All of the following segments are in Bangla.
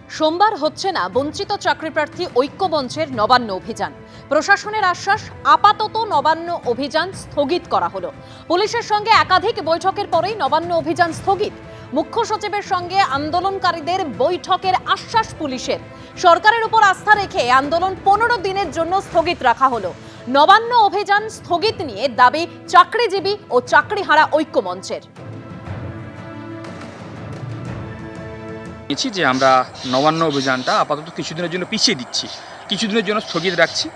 সোমবার হচ্ছে না বঞ্চিত চাকরিপ্রার্থী ঐক্যমঞ্চের নবান্ন অভিযান। প্রশাসনের আশ্বাস, আপাতত নবান্ন অভিযান স্থগিত করা হলো। পুলিশের সঙ্গে একাধিক বৈঠকের পরেই নবান্ন অভিযান স্থগিত। মুখ্য সচিবের সঙ্গে আন্দোলনকারীদের বৈঠকের আশ্বাস পুলিশের। সরকারের উপর আস্থা রেখে আন্দোলন 15 দিনের জন্য স্থগিত রাখা হলো। নবান্ন অভিযান স্থগিত নিয়ে দাবি চাকরিজীবী ও চাকরিহারা ঐক্যমঞ্চের। যে আমরা নবান্ন অভিযানটা আপাতত কিছুদিনের জন্য পিছিয়ে দিচ্ছি, কিছুদিনের জন্য স্থগিত রাখছি।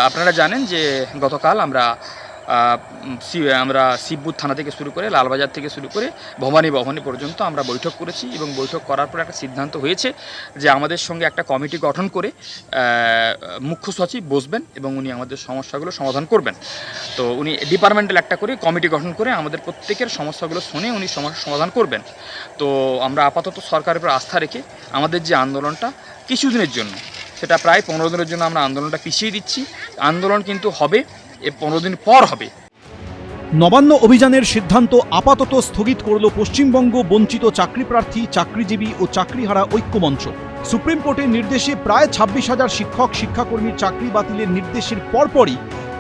আপনারা জানেন যে গতকাল আমরা শিবপুর থানা থেকে শুরু করে লালবাজার থেকে শুরু করে ভবানী পর্যন্ত আমরা বৈঠক করেছি এবং বৈঠক করার পর একটা সিদ্ধান্ত হয়েছে যে আমাদের সঙ্গে একটা কমিটি গঠন করে মুখ্য সচিব বসবেন এবং উনি আমাদের সমস্যাগুলো সমাধান করবেন। তো উনি ডিপার্টমেন্টাল একটা করে কমিটি গঠন করে আমাদের প্রত্যেকের সমস্যাগুলো শুনে উনি সমস্যা সমাধান করবেন। তো আমরা আপাতত সরকারের উপর আস্থা রেখে আমাদের যে আন্দোলনটা কিছুদিনের জন্য, সেটা প্রায় 15 দিনের জন্য আমরা আন্দোলনটা পিছিয়ে দিচ্ছি। আন্দোলন কিন্তু হবে 15 দিন পর হবে। নবান্ন অভিযানের সিদ্ধান্ত আপাতত স্থগিত করল পশ্চিমবঙ্গ বঞ্চিত চাকরিপ্রার্থী, চাকরিজীবী ও চাকরিহারা ঐক্যমঞ্চ। সুপ্রিম কোর্টের নির্দেশে প্রায় 26,000 শিক্ষক শিক্ষাকর্মীর চাকরি বাতিলের নির্দেশের পরপরই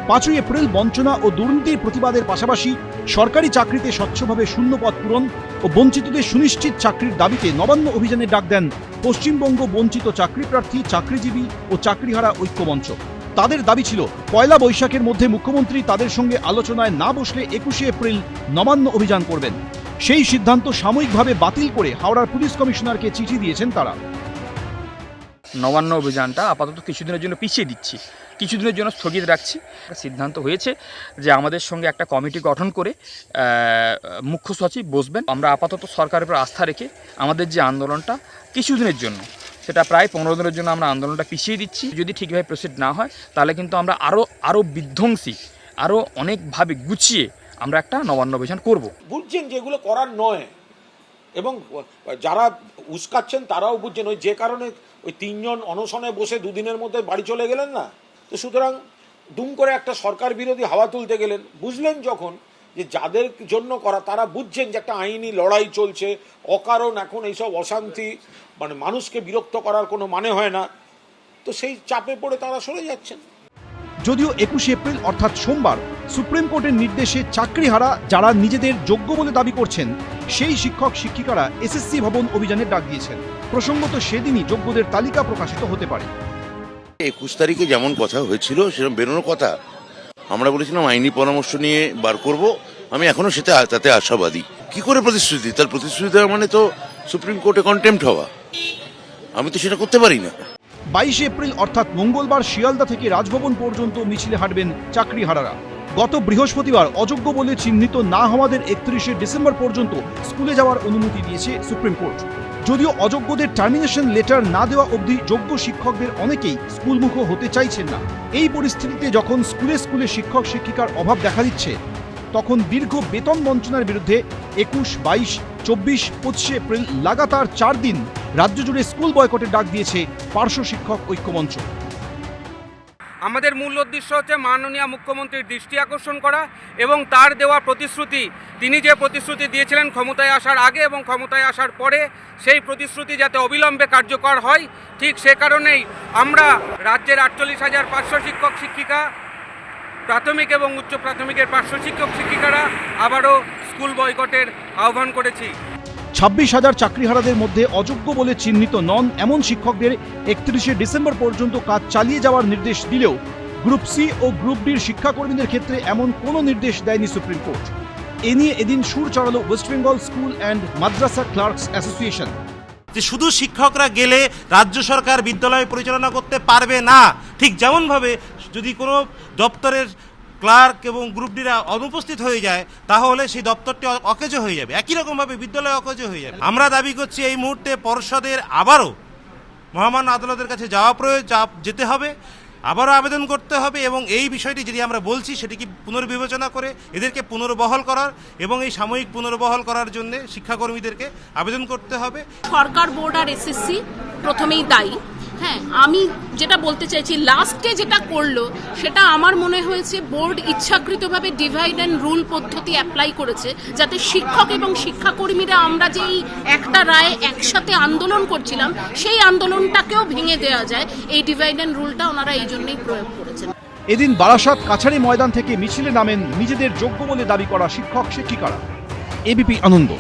5 এপ্রিল বঞ্চনা ও দুর্নীতির প্রতিবাদের পাশাপাশি সরকারি চাকরিতে স্বচ্ছভাবে শূন্যপদ পূরণ ও বঞ্চিতদের সুনিশ্চিত চাকরির দাবিতে নবান্ন অভিযানের ডাক দেন পশ্চিমবঙ্গ বঞ্চিত চাকরিপ্রার্থী, চাকরিজীবী ও চাকরিহারা ঐক্যমঞ্চ। তাদের দাবি ছিল, পয়লা বৈশাখের মধ্যে মুখ্যমন্ত্রী তাদের সঙ্গে আলোচনায় না বসলে 21 এপ্রিল নবান্ন অভিযান করবেন। সেই সিদ্ধান্ত সাময়িকভাবে বাতিল করে হাওড়ার পুলিশ কমিশনারকে চিঠি দিয়েছেন তারা। নবান্ন অভিযানটা আপাতত কিছুদিনের জন্য পিছিয়ে দিচ্ছি, কিছুদিনের জন্য স্থগিত রাখছি। সিদ্ধান্ত হয়েছে যে আমাদের সঙ্গে একটা কমিটি গঠন করে মুখ্য সচিব বসবেন। আমরা আপাতত সরকারের উপর আস্থা রেখে আমাদের যে আন্দোলনটা কিছুদিনের জন্য, সেটা প্রায় 15 দিনের জন্য আমরা আন্দোলনটা পিছিয়ে দিচ্ছি। যদি ঠিকভাবে প্রসিড না হয় তাহলে কিন্তু আমরা আরও বিধ্বংসী, আরও অনেকভাবে গুছিয়ে আমরা একটা নবান্ন অভিযান করব। বুঝছেন যেগুলো করার নয়, এবং যারা উস্কাচ্ছেন তারাও বুঝছেন। ওই যে কারণে ওই 3 জন অনশনে বসে 2 দিনের মধ্যে বাড়ি চলে গেলেন না, তো সুতরাং দুম করে একটা সরকার বিরোধী হাওয়া তুলতে গেলেন। বুঝলেন যখন যে যাদের জন্য করা, তারা বুঝছেন যে একটা আইনি লড়াই চলছে, অকারণ এখন এইসব অশান্তি মানে মানুষকে বিরক্ত করার কোনো মানে হয় না, তো সেই চাপে পড়ে তারা সরে যাচ্ছেন। যদিও 21 এপ্রিল অর্থাৎ সোমবার সুপ্রিম কোর্টের নির্দেশে চাকরিহারা যারা নিজেদের যোগ্য বলে দাবি করছেন সেই শিক্ষক শিক্ষিকারা এসএসসি ভবন অভিযানের ডাক দিয়েছেন। প্রসঙ্গত সেদিনই যোগ্যদের তালিকা প্রকাশিত হতে পারে। 21 তারিখে যেমন কথা হয়েছিল সেরকম বেরোনোর কথা, আমরা বলেছিলাম আইনি পরামর্শ নিয়ে বার করব। আমি এখনো তাতে আশাবাদী। কি করে প্রতিশ্রুতি? তার প্রতিশ্রুতি দেওয়া মানে তো সুপ্রিম কোর্টে কন্টেম্প্ট হওয়া। আমি তো সেটা করতে পারি না। 22 এপ্রিল অর্থাৎ মঙ্গলবার শিয়ালদা থেকে রাজভবন পর্যন্ত মিছিলে হাঁটবেন চাকরিহারারা। গত বৃহস্পতিবার অযোগ্য বলে চিহ্নিত না হওয়াদের 31 ডিসেম্বর পর্যন্ত স্কুলে যাওয়ার অনুমতি দিয়েছে সুপ্রিম কোর্ট। যদিও অযোগ্যদের টার্মিনেশন লেটার না দেওয়া অবধি যোগ্য শিক্ষকদের অনেকেই স্কুলমুখ হতে চাইছেন না। এই পরিস্থিতিতে যখন স্কুলে স্কুলে শিক্ষক শিক্ষিকার অভাব দেখা দিচ্ছে, তখন দীর্ঘ বেতন বঞ্চনার বিরুদ্ধে 21, 22, 24, 25 এপ্রিল লাগাতার 4 দিন রাজ্য জুড়ে স্কুল বয়কটের ডাক দিয়েছে পার্শ্ব শিক্ষক ঐক্যমঞ্চ। আমাদের মূল উদ্দেশ্য হচ্ছে মাননীয় মুখ্যমন্ত্রীর দৃষ্টি আকর্ষণ করা এবং তার দেওয়া প্রতিশ্রুতি, তিনি যে প্রতিশ্রুতি দিয়েছিলেন ক্ষমতায় আসার আগে এবং ক্ষমতায় আসার পরে, সেই প্রতিশ্রুতি যাতে অবিলম্বে কার্যকর হয়। ঠিক সে কারণেই আমরা রাজ্যের 48,500 শিক্ষক শিক্ষিকা, প্রাথমিক এবং উচ্চ প্রাথমিকের পার্শ্ব শিক্ষক শিক্ষিকারা আবারও স্কুল বয়কটের আহ্বান করেছি। 26,000 চাকরিহারাদের মধ্যে অযোগ্য বলে চিহ্নিত নন এমন শিক্ষকদের 31 ডিসেম্বর পর্যন্ত কাজ চালিয়ে যাওয়ার নির্দেশ দিলেও গ্রুপ সি ও গ্রুপ ডির শিক্ষাকর্মীদের ক্ষেত্রে এমন কোনো নির্দেশ দেয়নি সুপ্রিম কোর্ট। এ নিয়ে এদিন সুর চড়ালো West Bengal School and Madrasa Clerks Association. যে শুধু শিক্ষকরা গেলে রাজ্য সরকার বিদ্যালয় পরিচালনা করতে পারবে না, ঠিক যেমনভাবে যদি কোনো দপ্তরের ক্লার্ক এবং গ্রুপ ডিরা অনুপস্থিত হয়ে যায় তাহলে সেই দপ্তরটি অকেজো হয়ে যাবে, একই রকমভাবে বিদ্যালয় অকেজো হয়ে যাবে। আমরা দাবি করছি এই মুহূর্তে পর্ষদের আবারও মহামান্য আদালতের কাছে যেতে হবে, আবারও আবেদন করতে হবে এবং এই বিষয়টি যেটি আমরা বলছি সেটিকে পুনর্বিবেচনা করে এদেরকে পুনর্বহাল করার এবং এই সাময়িক পুনর্বহাল করার জন্য শিক্ষাকর্মীদেরকে আবেদন করতে হবে। সরকার, বোর্ড আর এসএসসি প্রথমেই দায়ী। হ্যাঁ, আমি যেটা বলতে চাইছি, লাস্টে যেটা করলো সেটা আমার মনে হয়েছে বোর্ড ইচ্ছাকৃতভাবে ডিভাইড অ্যান্ড রুল পদ্ধতি অ্যাপ্লাই করেছে, যাতে শিক্ষক এবং শিক্ষাকর্মীরা আমরা যেই একটা রায়ে একসাথে আন্দোলন করছিলাম সেই আন্দোলনটাকেও ভেঙে দেওয়া যায়। এই ডিভাইড অ্যান্ড রুলটা ওনারা এই জন্যই প্রয়োগ করেছেন। এদিন বারাসাত কাছারি ময়দান থেকে মিছিলে নামেন নিজেদের যোগ্য বলে দাবি করা শিক্ষক শিক্ষিকারা। এবিপি আনন্দ।